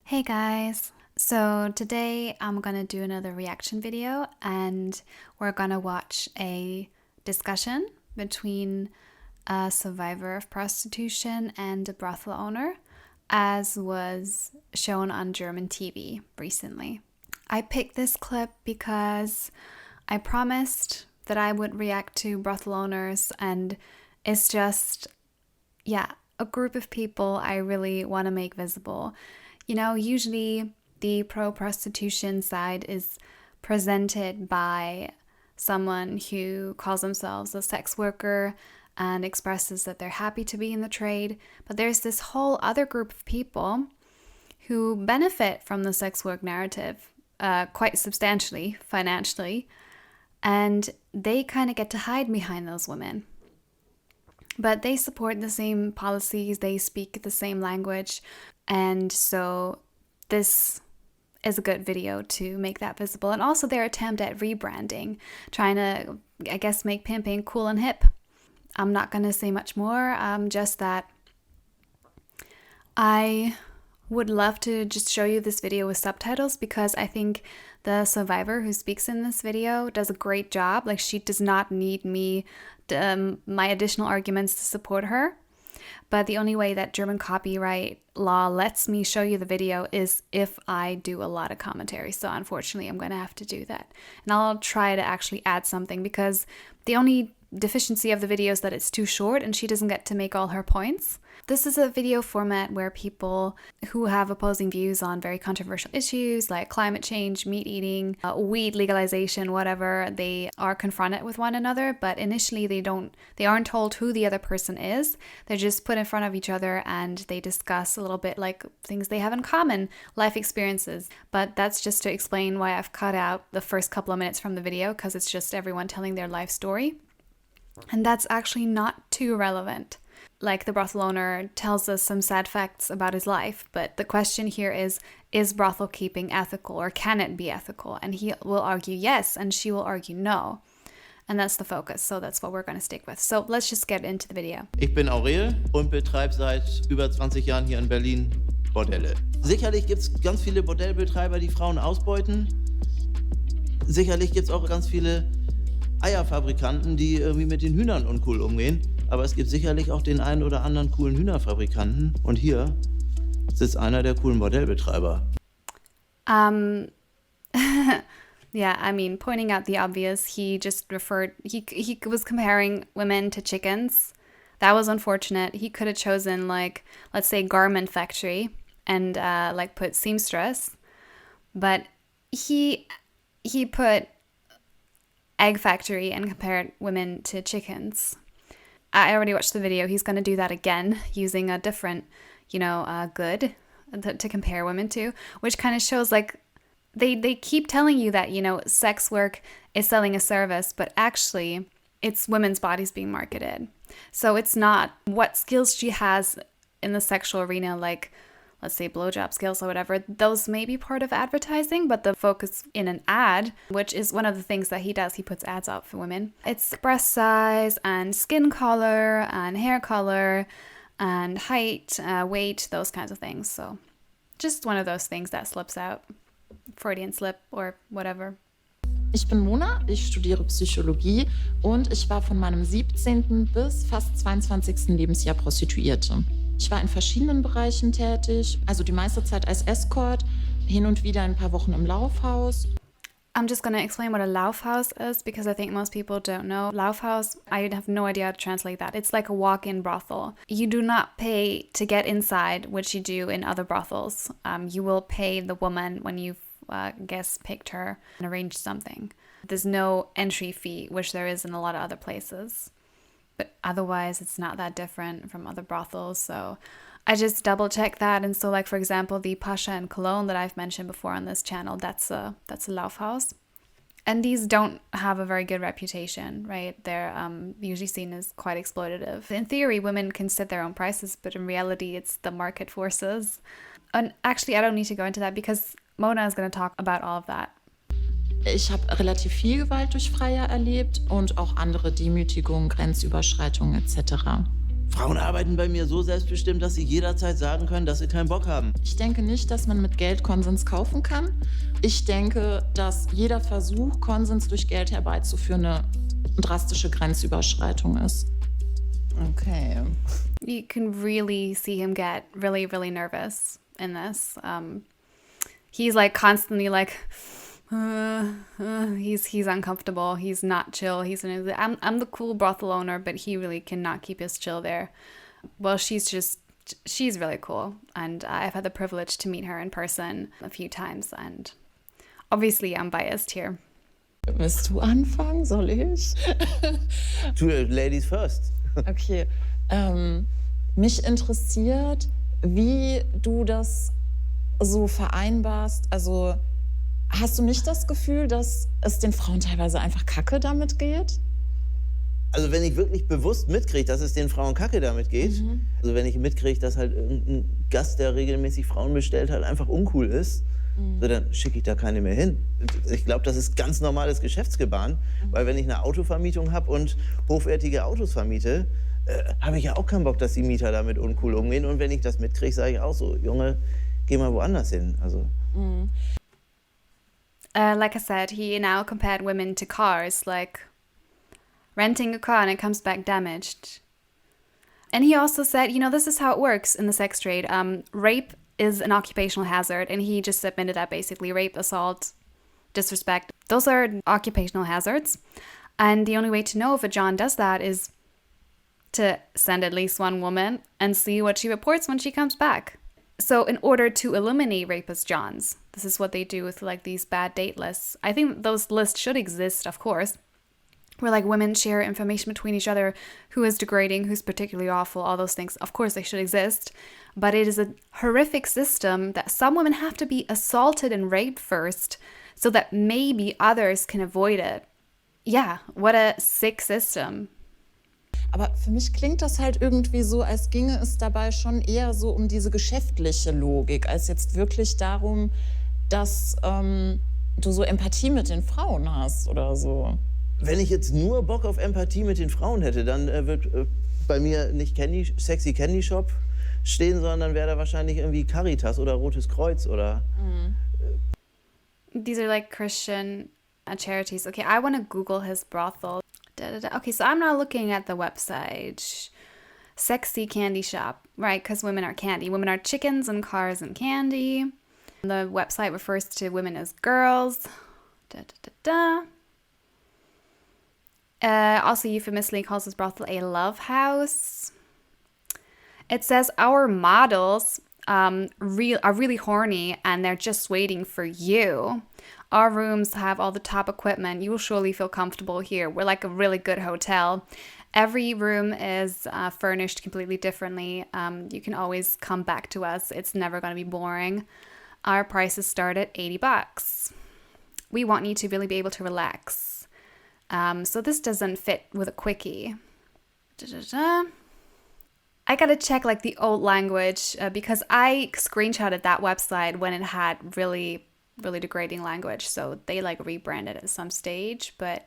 Hey guys! So today I'm gonna do another reaction video and we're gonna watch a discussion between a survivor of prostitution and a brothel owner, as was shown on German TV recently. I picked this clip because I promised that I would react to brothel owners, and it's just, a group of people I really want to make visible. You know, usually the pro-prostitution side is presented by someone who calls themselves a sex worker and expresses that they're happy to be in the trade. But there's this whole other group of people who benefit from the sex work narrative quite substantially, financially, and they kind of get to hide behind those women. But they support the same policies, they speak the same language, and so this is a good video to make that visible. And also their attempt at rebranding, trying to, I guess, make pimping cool and hip. I'm not going to say much more, just that I would love to just show you this video with subtitles, because I think the survivor who speaks in this video does a great job. Like, she does not need me, my additional arguments to support her. But the only way that German copyright law lets me show you the video is if I do a lot of commentary. So unfortunately, I'm going to have to do that. And I'll try to actually add something, because the only deficiency of the video is that it's too short and she doesn't get to make all her points. This is a video format where people who have opposing views on very controversial issues like climate change, meat eating, weed legalization, whatever, they are confronted with one another, but initially they aren't told who the other person is. They're just put in front of each other and they discuss a little bit like things they have in common, life experiences. But that's just to explain why I've cut out the first couple of minutes from the video, because it's just everyone telling their life story. And that's actually not too relevant. Like, the brothel owner tells us some sad facts about his life, but the question here is brothel keeping ethical, or can it be ethical? And he will argue yes, and she will argue no. And that's the focus, so that's what we're going to stick with. So let's just get into the video. Ich bin Aurel und betreibe seit über 20 Jahren hier in Berlin Bordelle. Sicherlich gibt es ganz viele Bordellbetreiber, die Frauen ausbeuten. Sicherlich gibt es auch ganz viele Eierfabrikanten, die irgendwie mit den Hühnern uncool umgehen. Aber es gibt sicherlich auch den einen oder anderen coolen Hühnerfabrikanten. Und hier sitzt einer der coolen Bordellbetreiber. Yeah, I mean, pointing out the obvious, he just referred, he was comparing women to chickens. That was unfortunate. He could have chosen, like, let's say garment factory and like put seamstress. But he put egg factory and compared women to chickens. I already watched the video. He's going to do that again using a different, good to compare women to, which kind of shows, like, they keep telling you that, sex work is selling a service, but actually it's women's bodies being marketed. So it's not what skills she has in the sexual arena, like, let's say blowjob skills or whatever, those may be part of advertising, but the focus in an ad, which is one of the things that he does, he puts ads out for women. It's breast size and skin color and hair color and height, weight, those kinds of things. So just one of those things that slips out. Freudian slip or whatever. Ich bin Mona, ich studiere Psychologie und ich war von meinem 17. bis fast 22. Lebensjahr Prostituierte. Ich war in verschiedenen Bereichen tätig, also die meiste Zeit als Escort, hin und wieder ein paar Wochen im Laufhaus. I'm just going to explain what a Laufhaus is, because I think most people don't know. Laufhaus, I have no idea how to translate that. It's like a walk-in brothel. You do not pay to get inside, which you do in other brothels. You will pay the woman when you've, picked her and arranged something. There's no entry fee, which there is in a lot of other places. But otherwise, it's not that different from other brothels. So I just double checked that. And so, like, for example, the Pascha in Cologne that I've mentioned before on this channel, that's a Laufhaus. And these don't have a very good reputation, right? They're usually seen as quite exploitative. In theory, women can set their own prices, but in reality, it's the market forces. And actually, I don't need to go into that because Mona is going to talk about all of that. Ich habe relativ viel Gewalt durch Freier erlebt und auch andere Demütigungen, Grenzüberschreitungen etc. Frauen arbeiten bei mir so selbstbestimmt, dass sie jederzeit sagen können, dass sie keinen Bock haben. Ich denke nicht, dass man mit Geld Konsens kaufen kann. Ich denke, dass jeder Versuch, Konsens durch Geld herbeizuführen, eine drastische Grenzüberschreitung ist. Okay. You can really see him get really, really nervous in this. He's like constantly like, he's uncomfortable. He's not chill. I'm the cool brothel owner, but he really cannot keep his chill there. Well, she's really cool, and I've had the privilege to meet her in person a few times, and obviously I'm biased here. Willst du anfangen? Soll ich? Ladies first. Okay. Mich interessiert, wie du das so vereinbarst. Also hast du nicht das Gefühl, dass es den Frauen teilweise einfach kacke damit geht? Also wenn ich wirklich bewusst mitkriege, dass es den Frauen kacke damit geht, also wenn ich mitkriege, dass halt irgendein Gast, der regelmäßig Frauen bestellt hat, einfach uncool ist, so, dann schicke ich da keine mehr hin. Ich glaube, das ist ganz normales Geschäftsgebaren, weil wenn ich eine Autovermietung habe und hochwertige Autos vermiete, habe ich ja auch keinen Bock, dass die Mieter damit uncool umgehen. Und wenn ich das mitkriege, sage ich auch so, Junge, geh mal woanders hin. Also. Like I said, he now compared women to cars, like renting a car and it comes back damaged. And he also said, this is how it works in the sex trade. Rape is an occupational hazard, and he just admitted that basically rape, assault, disrespect, those are occupational hazards. And the only way to know if a John does that is to send at least one woman and see what she reports when she comes back. So in order to eliminate rapist Johns, this is what they do with like these bad date lists. I think those lists should exist, of course, where like women share information between each other, who is degrading, who's particularly awful, all those things. Of course they should exist, but it is a horrific system that some women have to be assaulted and raped first so that maybe others can avoid it. Yeah, what a sick system. Aber für mich klingt das halt irgendwie so, als ginge es dabei schon eher so um diese geschäftliche Logik, als jetzt wirklich darum, dass du so Empathie mit den Frauen hast oder so. Wenn ich jetzt nur Bock auf Empathie mit den Frauen hätte, dann wird bei mir nicht Sexy Candy Shop stehen, sondern wäre da wahrscheinlich irgendwie Caritas oder Rotes Kreuz oder... These are like Christian charities. Okay, I want to Google his brothel. Okay, so I'm now looking at the website. Sexy Candy Shop, right? Because women are candy. Women are chickens and cars and candy. The website refers to women as girls. Also euphemistically calls his brothel a love house. It says our models are really horny and they're just waiting for you. Our rooms have all the top equipment. You will surely feel comfortable here. We're like a really good hotel. Every room is furnished completely differently. You can always come back to us. It's never going to be boring. Our prices start at $80. We want you to really be able to relax. So this doesn't fit with a quickie. I gotta check like the old language because I screenshotted that website when it had really degrading language, so they like rebranded at some stage, but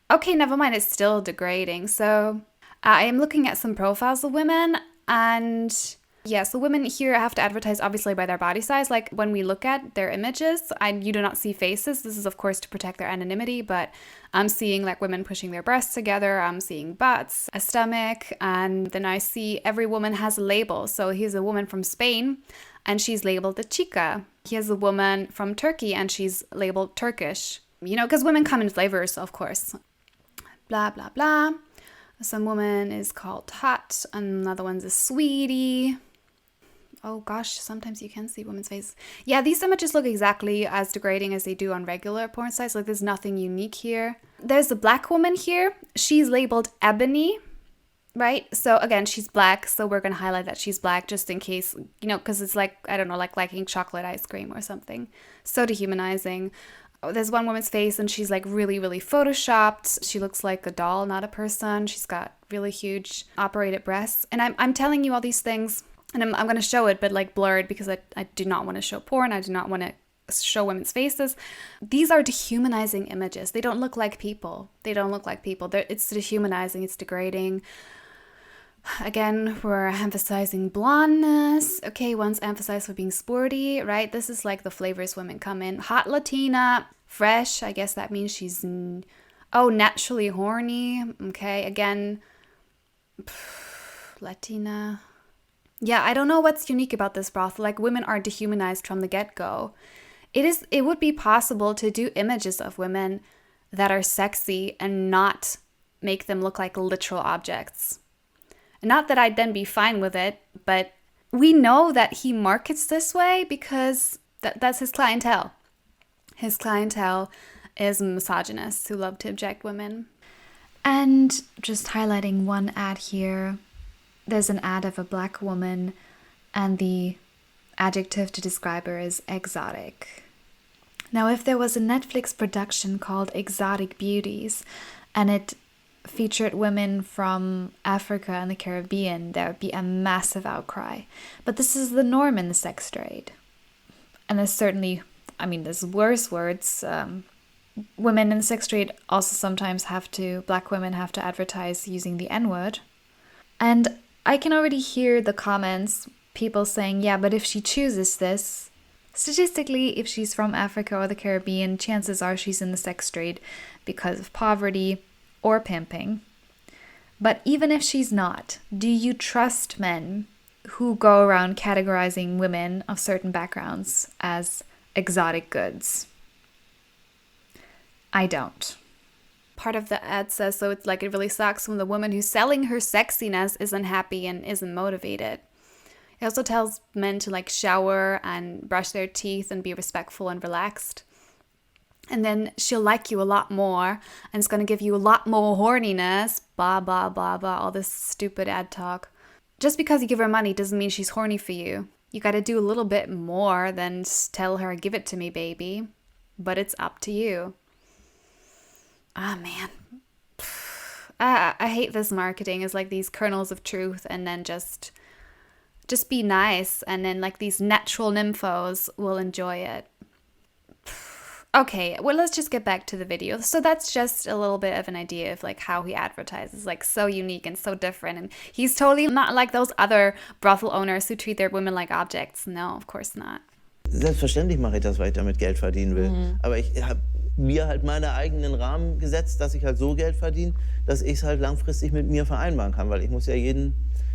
okay, never mind, it's still degrading. So I am looking at some profiles of women, and yeah, so women here have to advertise obviously by their body size. Like when we look at their images, you do not see faces. This is of course to protect their anonymity, but I'm seeing like women pushing their breasts together. I'm seeing butts, a stomach, and then I see every woman has a label. So here's a woman from Spain and she's labeled a chica. Here's a woman from Turkey and she's labeled Turkish. Because women come in flavors, of course. Blah, blah, blah. Some woman is called hot, another one's a sweetie. Oh gosh, sometimes you can see women's faces. Yeah, these images look exactly as degrading as they do on regular porn sites. Like there's nothing unique here. There's a black woman here. She's labeled Ebony, right? So again, she's black. So we're going to highlight that she's black just in case, because it's like, I don't know, like liking chocolate ice cream or something. So dehumanizing. There's one woman's face and she's like really photoshopped. She looks like a doll, not a person. She's got really huge operated breasts. And I'm telling you all these things. And I'm going to show it, but like blurred because I do not want to show porn. I do not want to show women's faces. These are dehumanizing images. They don't look like people. It's dehumanizing. It's degrading. Again, we're emphasizing blondness. Okay, one's emphasized for being sporty, right? This is like the flavors women come in. Hot Latina, fresh. I guess that means she's, naturally horny. Okay, again, Latina. Yeah, I don't know what's unique about this brothel. Like, women are dehumanized from the get-go. It would be possible to do images of women that are sexy and not make them look like literal objects. Not that I'd then be fine with it, but we know that he markets this way because that's his clientele. His clientele is misogynists who love to object women. And just highlighting one ad here, there's an ad of a black woman, and the adjective to describe her is exotic. Now, if there was a Netflix production called Exotic Beauties, and it featured women from Africa and the Caribbean, there would be a massive outcry. But this is the norm in the sex trade. And there's certainly, there's worse words. Women in the sex trade also sometimes black women have to advertise using the N-word. And I can already hear the comments, people saying, yeah, but if she chooses this, statistically, if she's from Africa or the Caribbean, chances are she's in the sex trade because of poverty or pimping. But even if she's not, do you trust men who go around categorizing women of certain backgrounds as exotic goods? I don't. Part of the ad says, so it's like it really sucks when the woman who's selling her sexiness isn't happy and isn't motivated. It also tells men to like shower and brush their teeth and be respectful and relaxed. And then she'll like you a lot more, and it's going to give you a lot more horniness, blah, blah, blah, blah, all this stupid ad talk. Just because you give her money doesn't mean she's horny for you. You got to do a little bit more than tell her, give it to me, baby. But it's up to you. Ah, man. I hate this marketing. It's like these kernels of truth, and then just be nice, and then like these natural nymphos will enjoy it. Okay, well, let's just get back to the video. So that's just a little bit of an idea of like how he advertises, like so unique and so different. And he's totally not like those other brothel owners who treat their women like objects. No, of course not. Selbstverständlich mache ich das, weil ich damit Geld verdienen will. Aber ich habe mir halt meine eigenen Rahmen gesetzt, dass ich halt so Geld verdiene, dass ich es halt langfristig mit mir vereinbaren kann. Weil ich muss ja jeden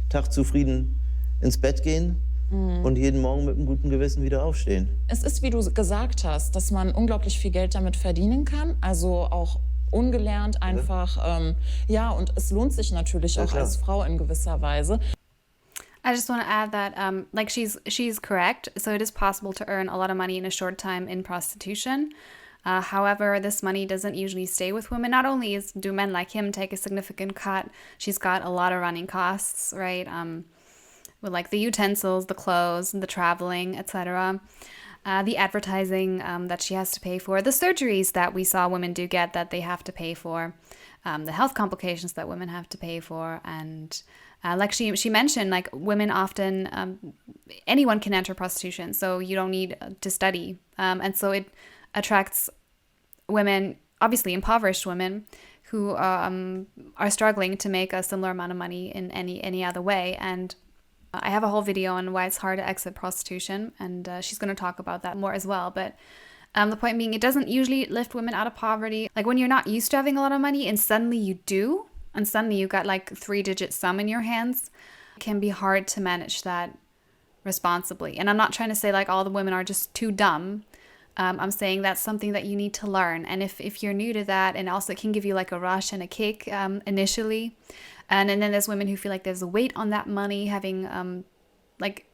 Tag zufrieden ins Bett gehen und jeden Morgen mit einem guten Gewissen wieder aufstehen. Es ist, wie du gesagt hast, dass man unglaublich viel Geld damit verdienen kann, also auch ungelernt einfach, und es lohnt sich natürlich auch als Frau in gewisser Weise. I just want to add that, she's correct. So it is possible to earn a lot of money in a short time in prostitution. However, this money doesn't usually stay with women. Not only do men like him take a significant cut, she's got a lot of running costs, right? With like the utensils, the clothes, the traveling, etc. The advertising that she has to pay for, the surgeries that we saw women do get that they have to pay for, the health complications that women have to pay for, and like she mentioned, like women often, anyone can enter prostitution, so you don't need to study, and so it attracts women, obviously impoverished women, who are struggling to make a similar amount of money in any other way. And I have a whole video on why it's hard to exit prostitution, and she's going to talk about that more as well. But the point being, it doesn't usually lift women out of poverty. Like when you're not used to having a lot of money and suddenly you do, and suddenly you got like 3-digit sum in your hands, it can be hard to manage that responsibly. And I'm not trying to say like all the women are just too dumb. I'm saying that's something that you need to learn. And if you're new to that, and also it can give you like a rush and a kick initially. And then there's women who feel like there's a weight on that money, having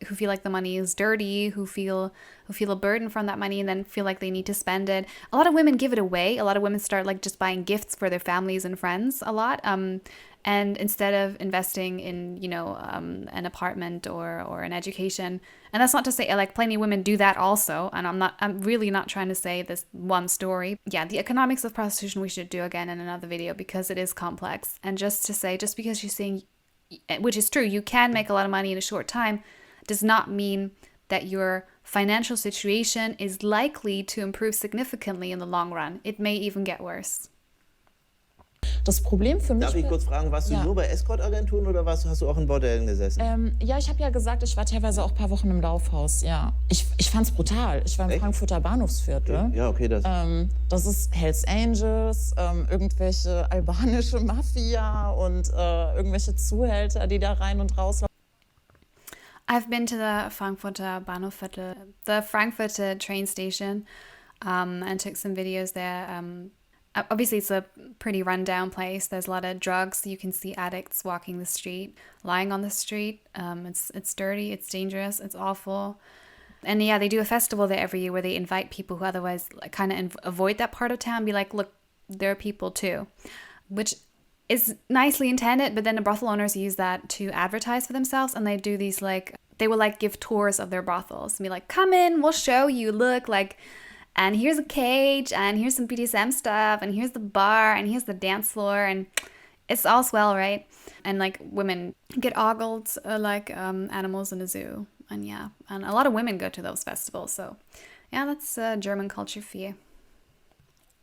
who feel like the money is dirty, who feel a burden from that money, and then feel like they need to spend it. A lot of women give it away. A lot of women start like just buying gifts for their families and friends a lot. And instead of investing in, an apartment or an education. And that's not to say, like, plenty of women do that also. And I'm really not trying to say this one story. Yeah, the economics of prostitution we should do again in another video because it is complex. And just to say, just because she's saying, which is true, you can make a lot of money in a short time, does not mean that your financial situation is likely to improve significantly in the long run. It may even get worse. Das Problem für mich... Darf ich kurz fragen, warst du nur bei Escort-Agenturen oder hast du auch in Bordellen gesessen? Ja, ich habe ja gesagt, ich war teilweise auch ein paar Wochen im Laufhaus, ja. Ich fand's brutal. Ich war im Frankfurter Bahnhofsviertel. Ja, okay, das ist Hells Angels, irgendwelche albanische Mafia und irgendwelche Zuhälter, die da rein und rauslaufen. I've been to the Frankfurter Bahnhofviertel, the Frankfurter train station, and took some videos there. Obviously, it's a pretty run-down place. There's a lot of drugs. You can see addicts walking the street, lying on the street. It's dirty, it's dangerous, it's awful. And yeah, they do a festival there every year where they invite people who otherwise kind of avoid that part of town, be like, look, there are people too, which is nicely intended, but then the brothel owners use that to advertise for themselves, and they do these they will give tours of their brothels and be like, come in, we'll show you, look, and here's a cage, and here's some BDSM stuff, and here's the bar, and here's the dance floor, and it's all swell, right? And women get ogled like animals in a zoo, and yeah, and a lot of women go to those festivals, so yeah, that's German culture for you.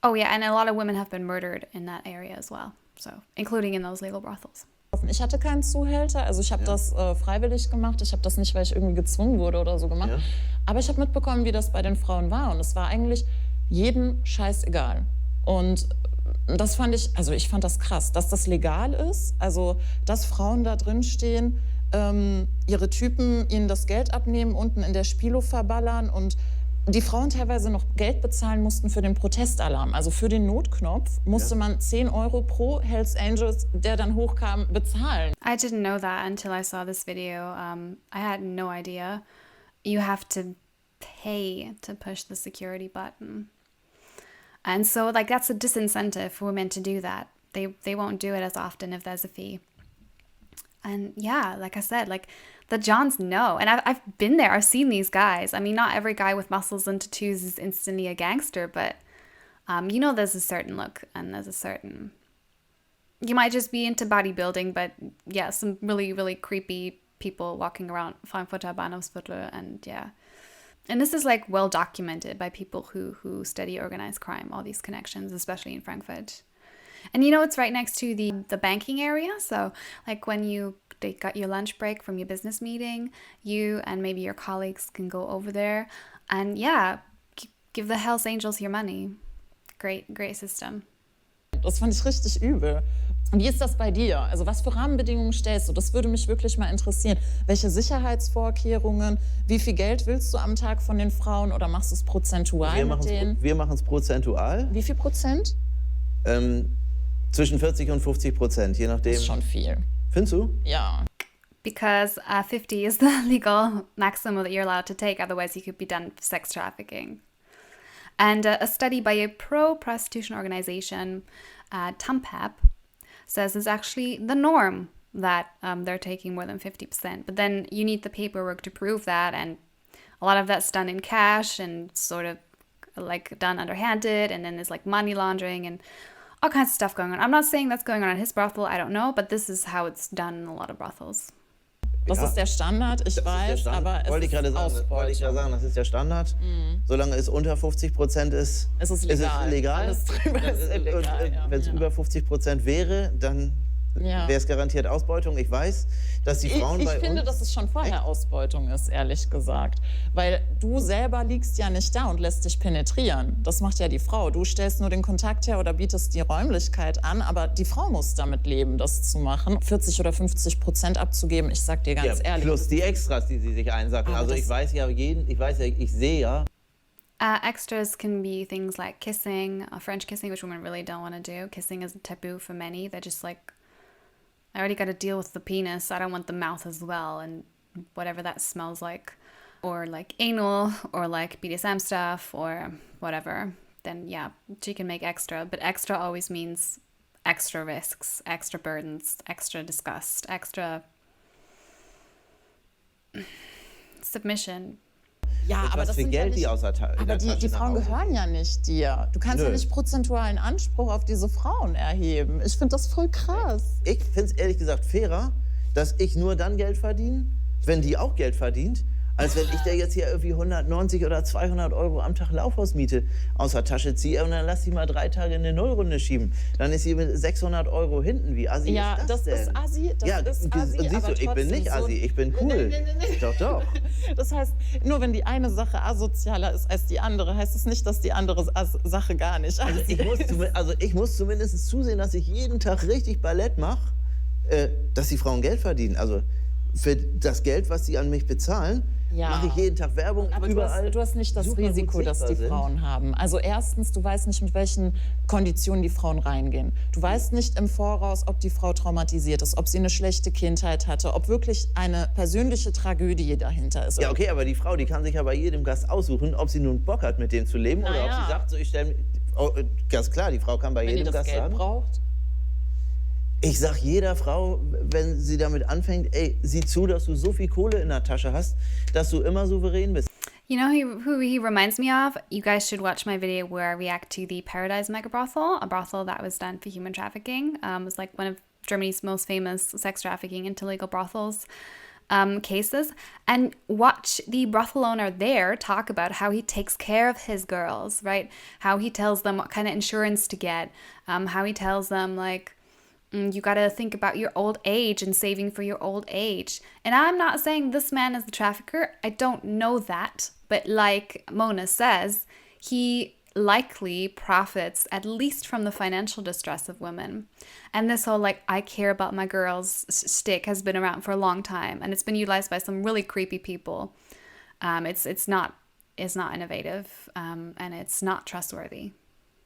Oh yeah, and a lot of women have been murdered in that area as well, so including in those legal brothels. Ich hatte keinen Zuhälter, also ich habe das freiwillig gemacht. Ich habe das nicht, weil ich irgendwie gezwungen wurde oder so gemacht. Ja. Aber ich habe mitbekommen, wie das bei den Frauen war. Und es war eigentlich jedem scheißegal. Und das fand ich fand das krass, dass das legal ist. Also, dass Frauen da drin stehen, ihre Typen ihnen das Geld abnehmen, unten in der Spilo verballern und die Frauen teilweise noch Geld bezahlen mussten für den Protestalarm. Also für den Notknopf musste man 10 Euro pro Hells Angels, der dann hochkam, bezahlen. I didn't know that until I saw this video. I had no idea. You have to pay to push the security button. And so that's a disincentive for women to do that. They won't do it as often if there's a fee. And yeah, like I said, the Johns know. And I've been there. I've seen these guys. I mean, not every guy with muscles and tattoos is instantly a gangster, but there's a certain look and there's a certain... You might just be into bodybuilding, but yeah, some really, really creepy people walking around Frankfurter Bahnhofsviertel, and yeah. And this is well documented by people who study organized crime, all these connections, especially in Frankfurt. And it's right next to the banking area. So when they got your lunch break from your business meeting, you and maybe your colleagues can go over there and yeah, give the Hells Angels your money. Great system. Das fand ich richtig übel. Wie ist das bei dir? Also was für Rahmenbedingungen stellst du? Das würde mich wirklich mal interessieren. Welche Sicherheitsvorkehrungen? Wie viel Geld willst du am Tag von den Frauen oder machst du es prozentual mit denen? Wir machen es prozentual. Wie viel Prozent? Zwischen 40 und 50%, je nachdem. Das ist schon viel. Findest du? Ja. Because 50 is the legal maximum that you're allowed to take, otherwise you could be done for sex trafficking. And a study by a pro-prostitution organization, TUMPAP, says it's actually the norm that they're taking more than 50%. But then you need the paperwork to prove that, and a lot of that's done in cash and sort of done underhanded, and then there's money laundering and all kinds of stuff going on. I'm not saying that's going on at his brothel, I don't know, but this is how it's done in a lot of brothels. Das ist der Standard, ich weiß, aber es ist Ausbeutung. Wollte ich gerade sagen, das ist der Standard. Solange es unter 50% ist, es ist legal. Alles drüber ist illegal. Wenn es über 50% wäre, dann wäre es garantiert Ausbeutung. Ich weiß, dass die Frauen Ich finde, dass es schon vorher Ausbeutung ist, ehrlich gesagt. Weil du selber liegst ja nicht da und lässt dich penetrieren. Das macht ja die Frau. Du stellst nur den Kontakt her oder bietest die Räumlichkeit an, aber die Frau muss damit leben, das zu machen. 40 oder 50% abzugeben, ich sag dir ganz ehrlich. Plus die Extras, die sie sich einsacken. Also ich sehe ja. Extras can be things like kissing, French kissing, which women really don't want to do. Kissing is a taboo for many. They're just I already got to deal with the penis. I don't want the mouth as well, and whatever that smells like. Or anal, or BDSM stuff, or whatever. Then yeah, she can make extra. But extra always means extra risks, extra burdens, extra disgust, extra submission. Ja, aber das sind Geld, ja nicht, aber die Frauen gehören ja nicht dir. Du kannst ja nicht prozentualen Anspruch auf diese Frauen erheben. Ich finde das voll krass. Ich finde es ehrlich gesagt fairer, dass ich nur dann Geld verdiene, wenn die auch Geld verdient, als wenn ich dir jetzt hier irgendwie 190 oder 200 Euro am Tag Laufhausmiete aus der Tasche ziehe und dann lass sie mal 3 Tage in eine Nullrunde schieben. Dann ist sie mit 600 Euro hinten. Wie assi Ja, ist das denn? ist assi, Siehst du, ich bin nicht assi, ich bin cool. Nee. Doch. Das heißt, nur wenn die eine Sache asozialer ist als die andere, heißt es nicht, dass die andere Sache gar nicht assi ist. Ich muss zumindest zusehen, dass ich jeden Tag richtig Ballett mache, dass die Frauen Geld verdienen. Also für das Geld, was sie an mich bezahlen, mache ich jeden Tag Werbung. Aber überall. du hast nicht das super gut Risiko, das die sichtbar Frauen haben. Also erstens, du weißt nicht, mit welchen Konditionen die Frauen reingehen. Du weißt nicht im Voraus, ob die Frau traumatisiert ist, ob sie eine schlechte Kindheit hatte, ob wirklich eine persönliche Tragödie dahinter ist. Ja, okay, aber die Frau, die kann sich ja bei jedem Gast aussuchen, ob sie nun Bock hat, mit dem zu leben oder ob sie sagt, so, ich stelle... Oh, ganz klar, die Frau kann bei jedem Gast sagen... Wenn die das Geld braucht. Ich sag jeder Frau, wenn sie damit anfängt, ey, sieh zu, dass du so viel Kohle in der Tasche hast, dass du immer souverän bist. You know who he reminds me of? You guys should watch my video where I react to the Paradise Mega Brothel, a brothel that was done for human trafficking. It was like one of Germany's most famous sex trafficking into legal brothels cases. And watch the brothel owner there talk about how he takes care of his girls, right? How he tells them what kind of insurance to get, how he tells them, like, you got to think about your old age and saving for your old age. And I'm not saying this man is the trafficker. I don't know that. But like Mona says, he likely profits at least from the financial distress of women. And this whole, like, I care about my girls shtick has been around for a long time. And it's been utilized by some really creepy people. It's not innovative and it's not trustworthy.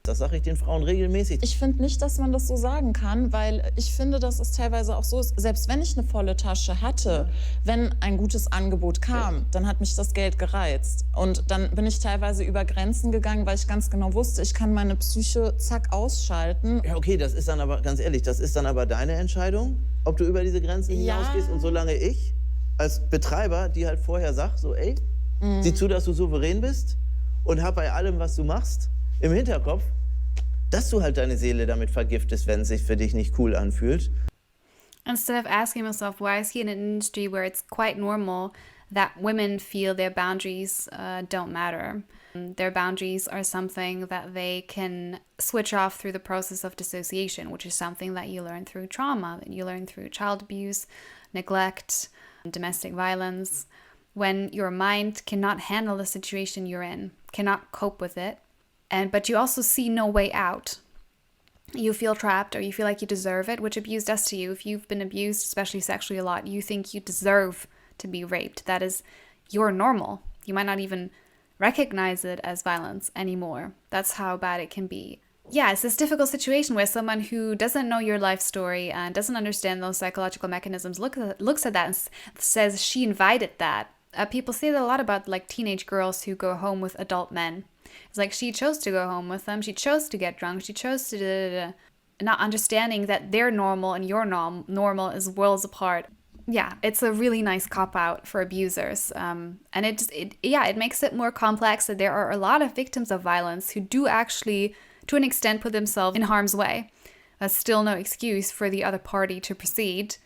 Das sage ich den Frauen regelmäßig. Ich finde nicht, dass man das so sagen kann, weil ich finde, dass es teilweise auch so ist, selbst wenn ich eine volle Tasche hatte, wenn ein gutes Angebot kam, dann hat mich das Geld gereizt. Und dann bin ich teilweise über Grenzen gegangen, weil ich ganz genau wusste, ich kann meine Psyche zack ausschalten. Ja, okay, das ist dann aber, ganz ehrlich, das ist dann aber deine Entscheidung, ob du über diese Grenzen hinausgehst. Und solange ich als Betreiber dir halt vorher sag, so, ey, sieh zu, dass du souverän bist und hab bei allem, was du machst, im Hinterkopf, dass du halt deine Seele damit vergiftest, wenn es sich für dich nicht cool anfühlt. Instead of asking myself, why is he in an industry where it's quite normal that women feel their boundaries don't matter? Their boundaries are something that they can switch off through the process of dissociation, which is something that you learn through trauma, that you learn through child abuse, neglect, domestic violence. When your mind cannot handle the situation you're in, cannot cope with it, but you also see no way out. You feel trapped or you feel like you deserve it, which abuse does to you. If you've been abused, especially sexually a lot, you think you deserve to be raped. That is your normal. You might not even recognize it as violence anymore. That's how bad it can be. Yeah, it's this difficult situation where someone who doesn't know your life story and doesn't understand those psychological mechanisms looks at that and says she invited that. People say that a lot about, like, teenage girls who go home with adult men. It's like she chose to go home with them. She chose to get drunk. She chose to not understanding that their normal and your normal is worlds apart. Yeah, it's a really nice cop-out for abusers. And it makes it more complex that there are a lot of victims of violence who do actually, to an extent, put themselves in harm's way. That's still no excuse for the other party to proceed.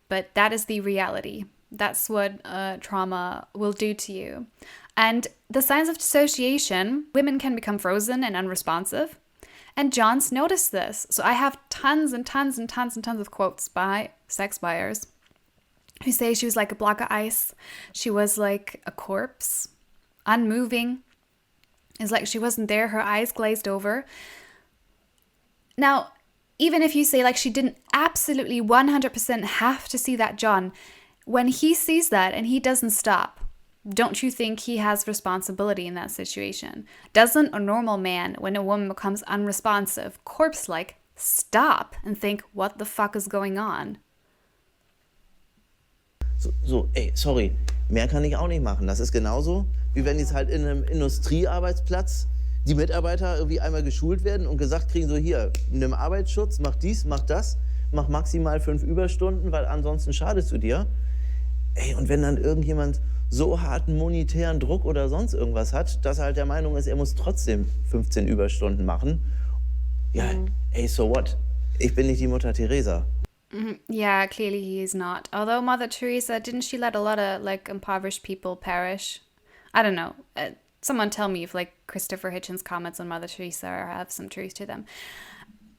But that is the reality. That's what trauma will do to you. And the signs of dissociation, women can become frozen and unresponsive. And John's noticed this. So I have tons and tons and tons and tons of quotes by sex buyers who say she was like a block of ice. She was like a corpse, unmoving. It's like she wasn't there, her eyes glazed over. Now, even if you say like she didn't absolutely 100% have to see that John, when he sees that and he doesn't stop, don't you think he has responsibility in that situation? Doesn't a normal man, when a woman becomes unresponsive, corpse-like, stop and think, what the fuck is going on? So, ey, sorry, mehr kann ich auch nicht machen. Das ist genauso, wie wenn jetzt halt in einem Industriearbeitsplatz die Mitarbeiter irgendwie einmal geschult werden und gesagt kriegen, so hier, nimm Arbeitsschutz, mach dies, mach das, mach maximal 5 Überstunden, weil ansonsten schadest du dir. Ey, und wenn dann irgendjemand so harten monetären Druck oder sonst irgendwas hat, dass er halt der Meinung ist, er muss trotzdem 15 Überstunden machen. Ja, ey, so what? Ich bin nicht die Mutter Teresa. Yeah, clearly he is not. Although Mother Teresa, didn't she let a lot of like impoverished people perish? I don't know. Someone tell me if like Christopher Hitchens' comments on Mother Teresa have some truth to them.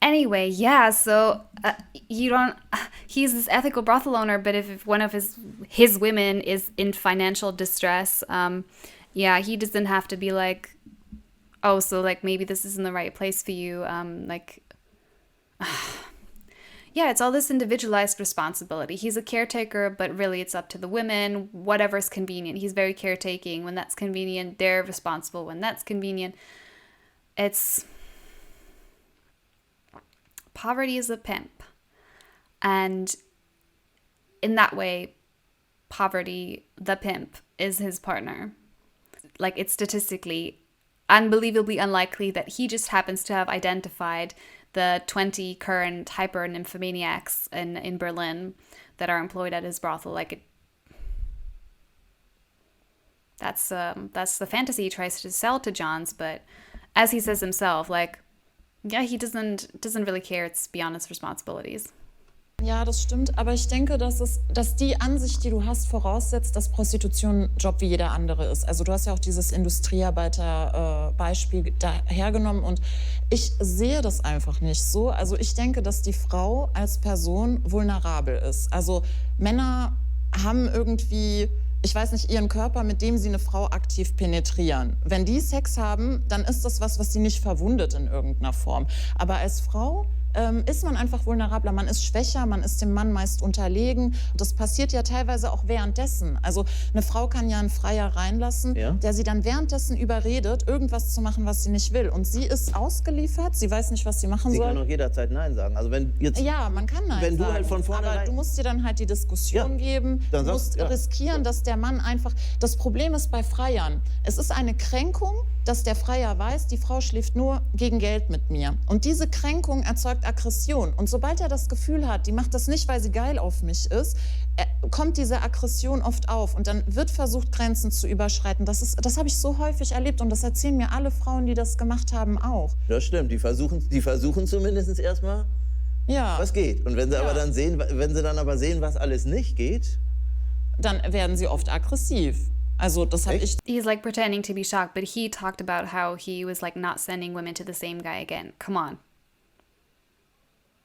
Anyway, yeah, so you don't. He's this ethical brothel owner, but if one of his women is in financial distress, yeah, he doesn't have to be like, oh, so like maybe this isn't the right place for you. Like, yeah, it's all this individualized responsibility. He's a caretaker, but really it's up to the women. Whatever's convenient. He's very caretaking when that's convenient. They're responsible when that's convenient. It's. Poverty is a pimp. And in that way, poverty, the pimp, is his partner. Like, it's statistically unbelievably unlikely that he just happens to have identified the 20 current hyper-nymphomaniacs in Berlin that are employed at his brothel. Like, that's the fantasy he tries to sell to Johns, but as he says himself, like, ja, he doesn't really care. It's beyond his responsibilities. Ja, das stimmt, aber ich denke, dass die Ansicht, die du hast, voraussetzt, dass Prostitution ein Job wie jeder andere ist. Also du hast ja auch dieses Industriearbeiter-Beispiel dahergenommen und ich sehe das einfach nicht so. Also ich denke, dass die Frau als Person vulnerabel ist. Also Männer haben irgendwie, ich weiß nicht, ihren Körper, mit dem sie eine Frau aktiv penetrieren. Wenn die Sex haben, dann ist das was sie nicht verwundet in irgendeiner Form. Aber als Frau ist man einfach vulnerabler, man ist schwächer, man ist dem Mann meist unterlegen. Das passiert ja teilweise auch währenddessen. Also eine Frau kann ja einen Freier reinlassen, der sie dann währenddessen überredet, irgendwas zu machen, was sie nicht will. Und sie ist ausgeliefert, sie weiß nicht, was sie machen soll. Sie kann auch jederzeit Nein sagen. Also wenn jetzt, ja, man kann Nein sagen. Du halt von vornherein, aber du musst dir dann halt die Diskussion geben, du musst riskieren, dass der Mann einfach... Das Problem ist bei Freiern, es ist eine Kränkung, dass der Freier weiß, die Frau schläft nur gegen Geld mit mir. Und diese Kränkung erzeugt Aggression. Und sobald er das Gefühl hat, die macht das nicht, weil sie geil auf mich ist, kommt diese Aggression oft auf. Und dann wird versucht, Grenzen zu überschreiten. Das habe ich so häufig erlebt. Und das erzählen mir alle Frauen, die das gemacht haben, auch. Das stimmt. Die versuchen zumindest erstmal, was geht. Und wenn sie aber dann sehen, was alles nicht geht, dann werden sie oft aggressiv. Also das habe ich... He's like pretending to be shocked, but he talked about how he was like not sending women to the same guy again. Come on.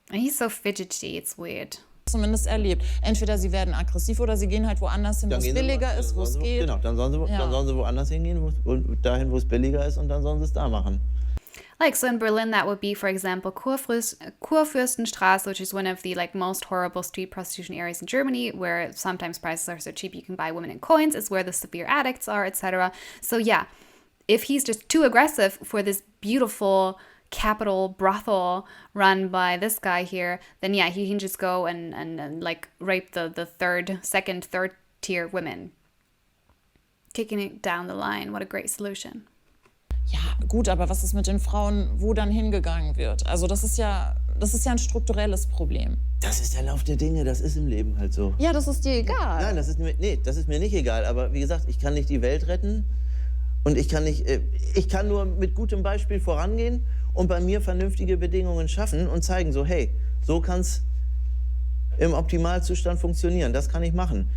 And he's so fidgety, it's weird. Zumindest erlebt. Entweder sie werden aggressiv oder sie gehen halt woanders hin, wo es billiger ist, wo es geht. Genau, dann sollen sie woanders hingehen, dahin, wo es billiger ist, und dann sollen sie es da machen. Like, so in Berlin, that would be, for example, Kurfürstenstraße, which is one of the like most horrible street prostitution areas in Germany, where sometimes prices are so cheap you can buy women in coins. It's where the severe addicts are, etc. So yeah, if he's just too aggressive for this beautiful capital brothel run by this guy here, then yeah, he can just go and like rape the second, third tier women. Kicking it down the line. What a great solution. Ja, gut, aber was ist mit den Frauen, wo dann hingegangen wird? Also das ist ja ein strukturelles Problem. Das ist der Lauf der Dinge, das ist im Leben halt so. Ja, das ist dir egal. Nein, das ist mir nicht egal. Aber wie gesagt, ich kann nicht die Welt retten und ich kann nur mit gutem Beispiel vorangehen und bei mir vernünftige Bedingungen schaffen und zeigen so, hey, so kann es im Optimalzustand funktionieren. Das kann ich machen.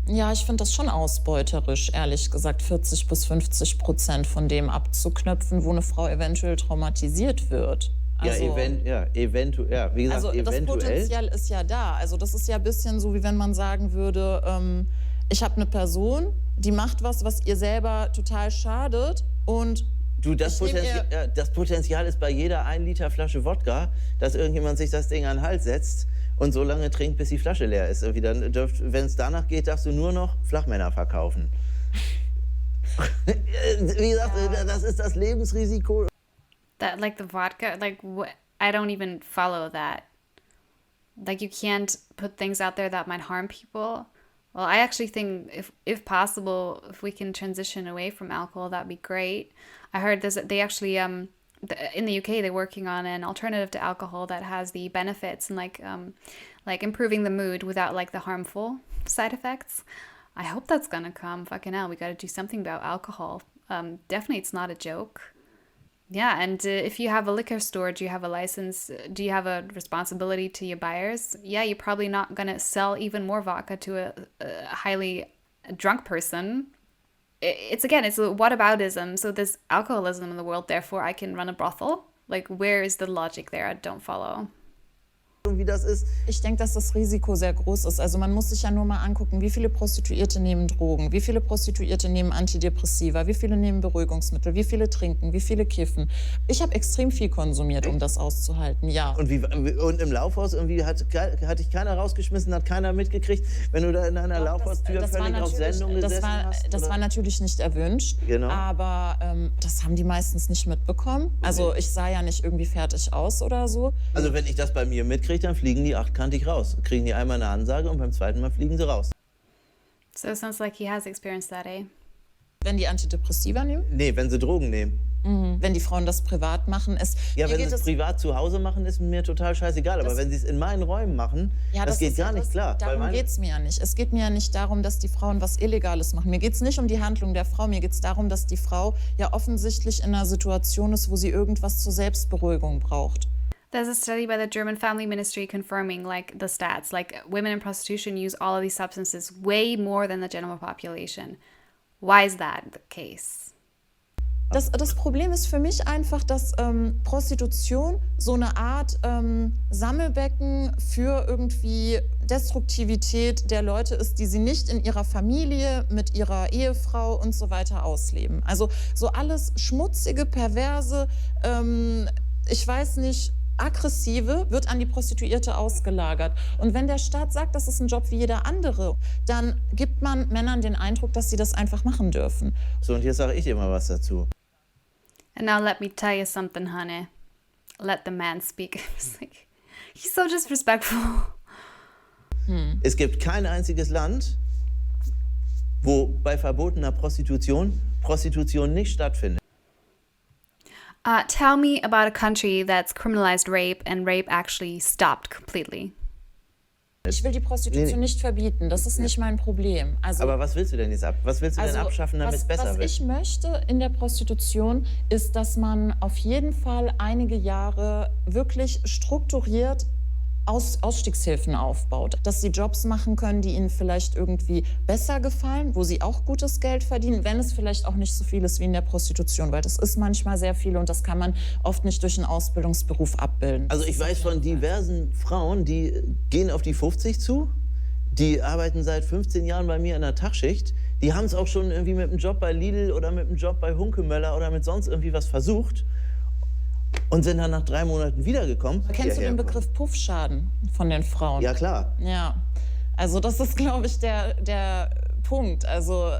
Ja, ich finde das schon ausbeuterisch, ehrlich gesagt, 40-50% von dem abzuknöpfen, wo eine Frau eventuell traumatisiert wird. Also, eventuell. Wie gesagt, also das Potenzial ist ja da. Also das ist ja ein bisschen so, wie wenn man sagen würde, ich habe eine Person, die macht was ihr selber total schadet und das Potenzial ist bei jeder 1 Liter Flasche Wodka, dass irgendjemand sich das Ding an den Hals setzt und so lange trinkt, bis die Flasche leer ist. Wenn es danach geht, darfst du nur noch Flachmänner verkaufen. Wie gesagt, das ist das Lebensrisiko. That, like the vodka, like I don't even follow that. Like you can't put things out there that might harm people. Well, I actually think if possible, if we can transition away from alcohol, that'd be great. I heard they actually in the UK they're working on an alternative to alcohol that has the benefits and like improving the mood without like the harmful side effects. I hope that's gonna come. Fucking hell, we gotta do something about alcohol. Definitely, it's not a joke. Yeah, and if you have a liquor store, do you have a license? Do you have a responsibility to your buyers? Yeah, you're probably not going to sell even more vodka to a highly drunk person. It's a whataboutism. So there's alcoholism in the world, therefore I can run a brothel. Like, where is the logic there? I don't follow. Wie das ist. Ich denke, dass das Risiko sehr groß ist. Also man muss sich ja nur mal angucken, wie viele Prostituierte nehmen Drogen, wie viele Prostituierte nehmen Antidepressiva, wie viele nehmen Beruhigungsmittel, wie viele trinken, wie viele kiffen. Ich habe extrem viel konsumiert, um das auszuhalten, ja. Und im Laufhaus irgendwie hat dich keiner rausgeschmissen, hat keiner mitgekriegt, wenn du da in einer Laufhaustür völlig auf Sendung gesessen hast? Das war natürlich nicht erwünscht, genau. Aber das haben die meistens nicht mitbekommen. Also ich sah ja nicht irgendwie fertig aus oder so. Also wenn ich das bei mir mitkriege, dann fliegen die achtkantig raus. Kriegen die einmal eine Ansage und beim zweiten Mal fliegen sie raus. So it sounds like he has experienced that, eh? Wenn die Antidepressiva nehmen? Nee, wenn sie Drogen nehmen. Wenn die Frauen das privat machen, ist... Ja, wenn sie es privat zu Hause machen, ist mir total scheißegal. Aber wenn sie es in meinen Räumen machen, ja, das geht gar nicht klar. Darum geht es mir ja nicht. Es geht mir ja nicht darum, dass die Frauen was Illegales machen. Mir geht es nicht um die Handlung der Frau. Mir geht es darum, dass die Frau ja offensichtlich in einer Situation ist, wo sie irgendwas zur Selbstberuhigung braucht. There's a study by the German Family Ministry confirming like the stats, like women in prostitution use all of these substances way more than the general population. Why is that the case? Das Problem ist für mich einfach, dass Prostitution so eine Art Sammelbecken für irgendwie Destruktivität der Leute ist, die sie nicht in ihrer Familie, mit ihrer Ehefrau und so weiter ausleben. Also so alles schmutzige, perverse, ich weiß nicht, Aggressive wird an die Prostituierte ausgelagert. Und wenn der Staat sagt, das ist ein Job wie jeder andere, dann gibt man Männern den Eindruck, dass sie das einfach machen dürfen. So, und jetzt sage ich dir mal was dazu. And now let me tell you something, honey. Let the man speak. It's like, he's so disrespectful. Es gibt kein einziges Land, wo bei verbotener Prostitution nicht stattfindet. Tell me about a country that's criminalized rape and rape actually stopped completely. Ich will die Prostitution nicht verbieten, das ist nicht mein Problem. Also, aber was willst du denn jetzt abschaffen, damit es besser wird? Was ich möchte in der Prostitution ist, dass man auf jeden Fall einige Jahre wirklich strukturiert Ausstiegshilfen aufbaut, dass sie Jobs machen können, die ihnen vielleicht irgendwie besser gefallen, wo sie auch gutes Geld verdienen, wenn es vielleicht auch nicht so viel ist wie in der Prostitution, weil das ist manchmal sehr viel und das kann man oft nicht durch einen Ausbildungsberuf abbilden. Also ich weiß von diversen Frauen, die gehen auf die 50 zu, die arbeiten seit 15 Jahren bei mir in der Tagschicht, die haben es auch schon irgendwie mit einem Job bei Lidl oder mit einem Job bei Hunkemöller oder mit sonst irgendwie was versucht. Und sind dann nach 3 Monaten wiedergekommen. Kennst du den Begriff Puffschaden von den Frauen? Ja, klar. Ja, also das ist, glaube ich, der Punkt. Also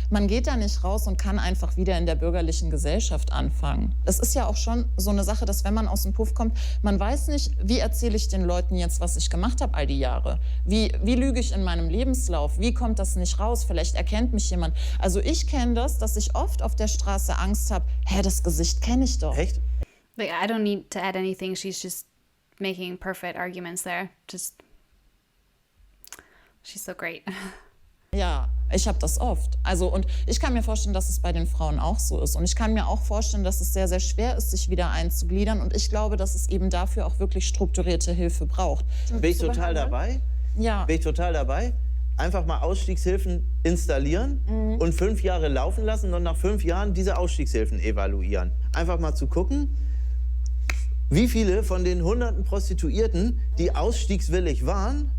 man geht da nicht raus und kann einfach wieder in der bürgerlichen Gesellschaft anfangen. Es ist ja auch schon so eine Sache, dass wenn man aus dem Puff kommt, man weiß nicht, wie erzähle ich den Leuten jetzt, was ich gemacht habe all die Jahre. Wie lüge ich in meinem Lebenslauf? Wie kommt das nicht raus? Vielleicht erkennt mich jemand. Also ich kenne das, dass ich oft auf der Straße Angst habe, das Gesicht kenne ich doch. Echt? Like, I don't need to add anything. She's just making perfect arguments there. She's so great. Ja, ich habe das oft. Also, und ich kann mir vorstellen, dass es bei den Frauen auch so ist. Und ich kann mir auch vorstellen, dass es sehr, sehr schwer ist, sich wieder einzugliedern. Und ich glaube, dass es eben dafür auch wirklich strukturierte Hilfe braucht. Bin ich total dabei? Ja. Bin ich total dabei? Einfach mal Ausstiegshilfen installieren und 5 Jahre laufen lassen und nach 5 Jahren diese Ausstiegshilfen evaluieren. Einfach mal zu gucken, wie viele von den hunderten Prostituierten, die ausstiegswillig waren,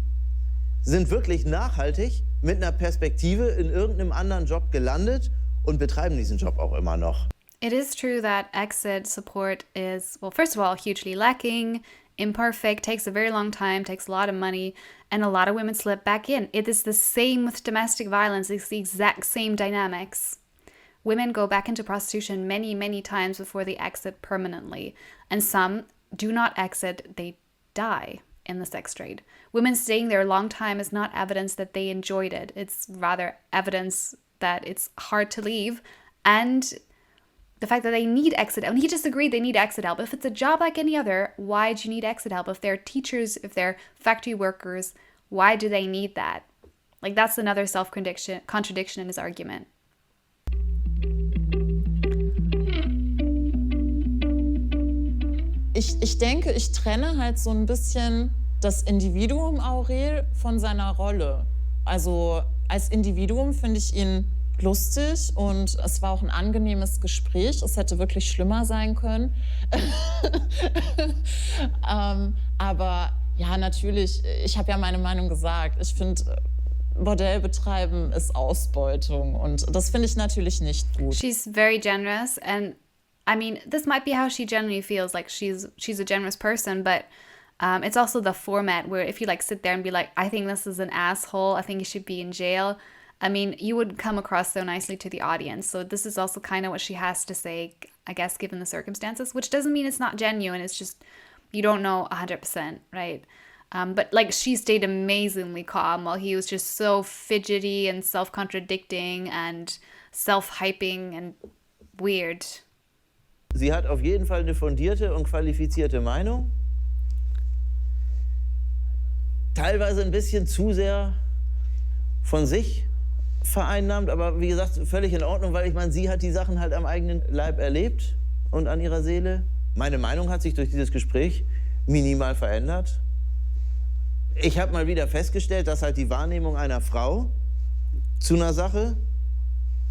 sind wirklich nachhaltig mit einer Perspektive in irgendeinem anderen Job gelandet und betreiben diesen Job auch immer noch. It is true that exit support is, well, first of all, hugely lacking, imperfect, takes a very long time, takes a lot of money, and a lot of women slip back in. It is the same with domestic violence. It's the exact same dynamics. Women go back into prostitution many, many times before they exit permanently. And some do not exit, they die in the sex trade. Women staying there a long time is not evidence that they enjoyed it. It's rather evidence that it's hard to leave. And the fact that they need exit help. And he just agreed they need exit help. If it's a job like any other, why do you need exit help? If they're teachers, if they're factory workers, why do they need that? Like, that's another contradiction in his argument. Ich denke, ich trenne halt so ein bisschen das Individuum Aurel von seiner Rolle. Also als Individuum finde ich ihn lustig und es war auch ein angenehmes Gespräch. Es hätte wirklich schlimmer sein können. Aber ja, natürlich, ich habe ja meine Meinung gesagt. Ich finde, Bordell betreiben ist Ausbeutung und das finde ich natürlich nicht gut. She's very generous, and I mean, this might be how she generally feels, like she's a generous person, but it's also the format where if you like sit there and be like, I think this is an asshole, I think he should be in jail, I mean, you would come across so nicely to the audience. So this is also kind of what she has to say, I guess, given the circumstances, which doesn't mean it's not genuine. It's just, you don't know 100%, right? But like she stayed amazingly calm while he was just so fidgety and self-contradicting and self-hyping and weird. Sie hat auf jeden Fall eine fundierte und qualifizierte Meinung. Teilweise ein bisschen zu sehr von sich vereinnahmt, aber wie gesagt, völlig in Ordnung, weil ich meine, sie hat die Sachen halt am eigenen Leib erlebt und an ihrer Seele. Meine Meinung hat sich durch dieses Gespräch minimal verändert. Ich habe mal wieder festgestellt, dass halt die Wahrnehmung einer Frau zu einer Sache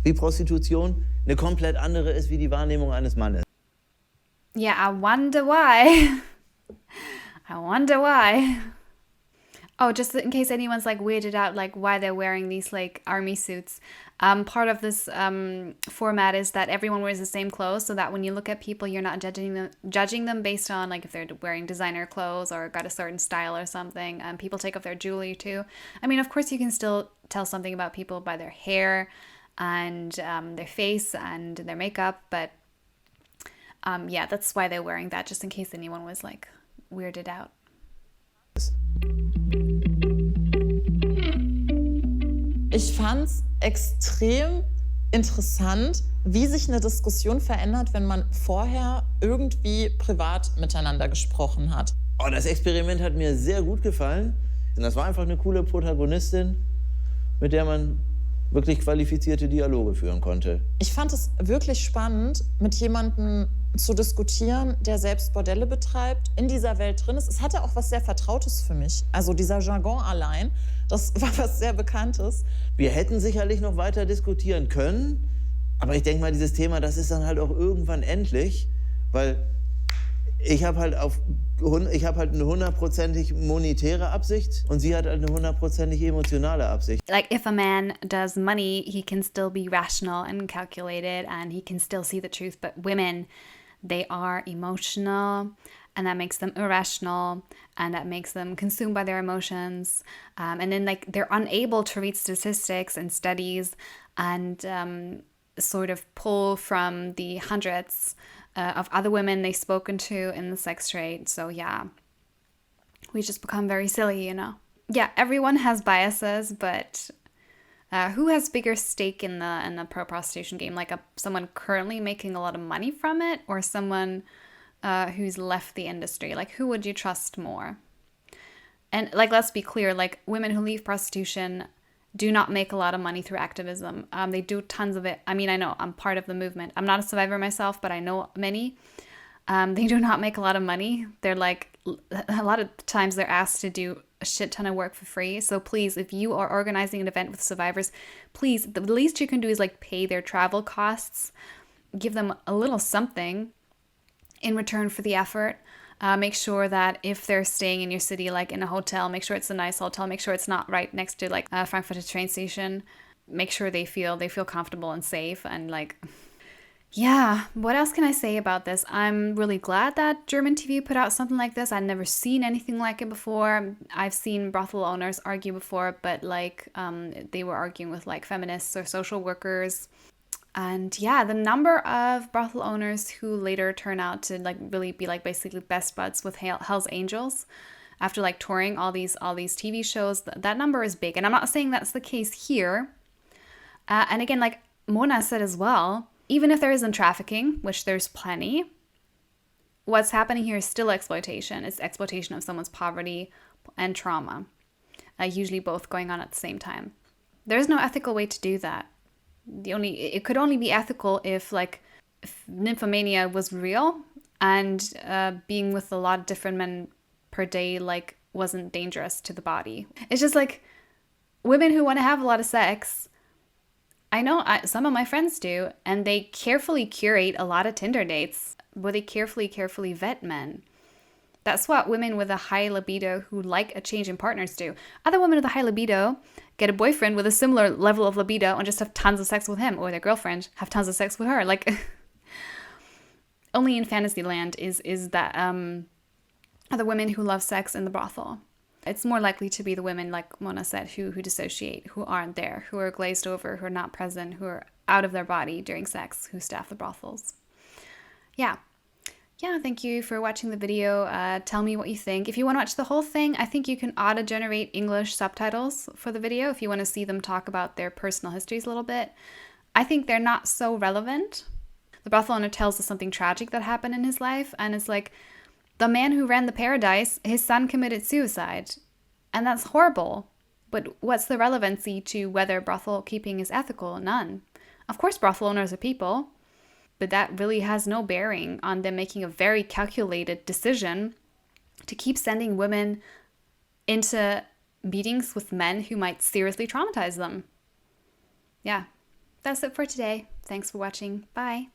wie Prostitution eine komplett andere ist wie die Wahrnehmung eines Mannes. Yeah, I wonder why. I wonder why. Oh, just in case anyone's like weirded out, like why they're wearing these like army suits. Part of this format is that everyone wears the same clothes, so that when you look at people, you're not judging them based on like if they're wearing designer clothes or got a certain style or something. People take off their jewelry too. I mean, of course, you can still tell something about people by their hair and their face and their makeup, but yeah, that's why they're wearing that, just in case anyone was like weirded out. Ich fand es extrem interessant, wie sich eine Diskussion verändert, wenn man vorher irgendwie privat miteinander gesprochen hat. Oh, das Experiment hat mir sehr gut gefallen. Und das war einfach eine coole Protagonistin, mit der man wirklich qualifizierte Dialoge führen konnte. Ich fand es wirklich spannend, mit jemandem zu diskutieren, der selbst Bordelle betreibt, in dieser Welt drin ist. Es hatte auch was sehr Vertrautes für mich. Also dieser Jargon allein, das war was sehr Bekanntes. Wir hätten sicherlich noch weiter diskutieren können, aber ich denke mal, dieses Thema, das ist dann halt auch irgendwann endlich, weil ich habe halt eine 100%ig monetäre Absicht und sie hat halt eine 100%ig emotionale Absicht. Like if a man does money, he can still be rational and calculated and he can still see the truth, but women, they are emotional and that makes them irrational and that makes them consumed by their emotions. And then like they're unable to read statistics and studies and sort of pull from the hundreds of other women they've spoken to in the sex trade. So yeah, we just become very silly, you know. Yeah, everyone has biases, but who has bigger stake in the pro prostitution game? Like someone currently making a lot of money from it, or someone who's left the industry? Like, who would you trust more? And like, let's be clear, like women who leave prostitution do not make a lot of money through activism. They do tons of it. I mean, I know I'm part of the movement. I'm not a survivor myself, but I know many. They do not make a lot of money. They're like, a lot of times they're asked to do a shit ton of work for free. So please, if you are organizing an event with survivors, please, the least you can do is like pay their travel costs, give them a little something in return for the effort. Make sure that if they're staying in your city, like in a hotel, make sure it's a nice hotel. Make sure it's not right next to like Frankfurt train station. Make sure they feel comfortable and safe. And like, yeah, what else can I say about this? I'm really glad that German TV put out something like this. I'd never seen anything like it before. I've seen brothel owners argue before, but like they were arguing with like feminists or social workers. And yeah, the number of brothel owners who later turn out to like really be like basically best buds with Hell's Angels after like touring all these TV shows, that number is big. And I'm not saying that's the case here. And again, like Mona said as well, even if there isn't trafficking, which there's plenty, what's happening here is still exploitation. It's exploitation of someone's poverty and trauma, usually both going on at the same time. There's no ethical way to do that. It could only be ethical if nymphomania was real, and being with a lot of different men per day like wasn't dangerous to the body. It's just like women who want to have a lot of sex, I know some of my friends do, and they carefully curate a lot of Tinder dates where they carefully vet men. That's what women with a high libido who like a change in partners do. Other women with a high libido get a boyfriend with a similar level of libido and just have tons of sex with him, or their girlfriend have tons of sex with her. Like, only in Fantasyland is that are the women who love sex in the brothel. It's more likely to be the women, like Mona said, who dissociate, who aren't there, who are glazed over, who are not present, who are out of their body during sex, who staff the brothels. Yeah, thank you for watching the video. Tell me what you think. If you want to watch the whole thing, I think you can auto-generate English subtitles for the video if you want to see them talk about their personal histories a little bit. I think they're not so relevant. The brothel owner tells us something tragic that happened in his life, and it's like, the man who ran the paradise, his son committed suicide. And that's horrible. But what's the relevancy to whether brothel keeping is ethical? None. Of course, brothel owners are people, but that really has no bearing on them making a very calculated decision to keep sending women into meetings with men who might seriously traumatize them. Yeah, that's it for today. Thanks for watching. Bye.